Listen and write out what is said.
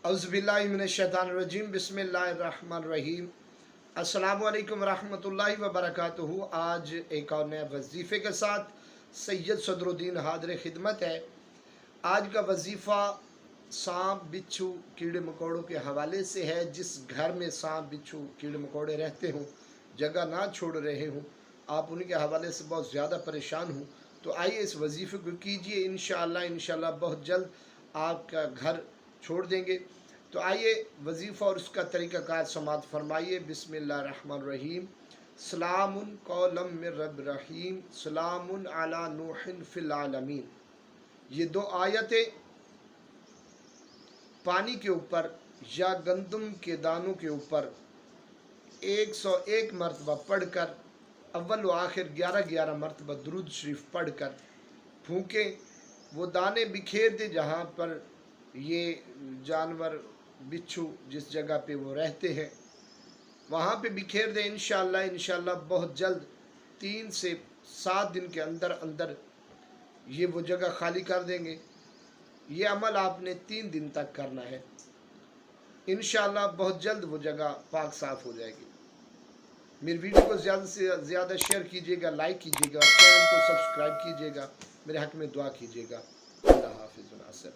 अऊज़ुबिल्लाहि मिनश्शैतानिर्रजीम बिस्मिल्लाहिर्रहमानिर्रहीम। अस्सलामु अलैकुम रहमतुल्लाहि व बरकातुहू। आज एक और नए वजीफ़े के साथ सैयद सदरुद्दीन हाज़िर खिदमत है। आज का वजीफ़ा सांप बिच्छू कीड़े मकोड़ों के हवाले से है। जिस घर में सांप बिच्छू कीड़े मकोड़े रहते हों, जगह ना छोड़ रहे हों, आप उनके हवाले से बहुत ज़्यादा परेशान हों, तो आइए इस वजीफ़े को कीजिए। इंशाअल्लाह बहुत जल्द आपका घर छोड़ देंगे। तो आइए वजीफ़ा और उसका तरीक़ाकार समाअत फरमाइए। बिस्मिल्लाहिर्रहमानिर्रहीम। सलामुन कौलम मिर रब्बिर रहीम, सलामुन अला नूहिन फिल आलमीन। ये दो आयतें पानी के ऊपर या गंदम के दानों के ऊपर 101 मरतबा पढ़कर, अव्वल व आखिर 11-11 मरतबा दुरूद शरीफ पढ़कर फूँकें। वो दाने बिखेर दे जहाँ पर ये जानवर बिच्छू जिस जगह पे वो रहते हैं वहाँ पे बिखेर दें। इंशाअल्लाह बहुत जल्द 3 से 7 दिन के अंदर अंदर ये वो जगह खाली कर देंगे। ये अमल आपने 3 दिन तक करना है। इंशाअल्लाह बहुत जल्द वो जगह पाक साफ़ हो जाएगी। मेरी वीडियो को ज़्यादा से ज़्यादा शेयर कीजिएगा, लाइक कीजिएगा, चैनल को सब्सक्राइब कीजिएगा, मेरे हक़ में दुआ कीजिएगा। अल्लाह हाफ़िज़।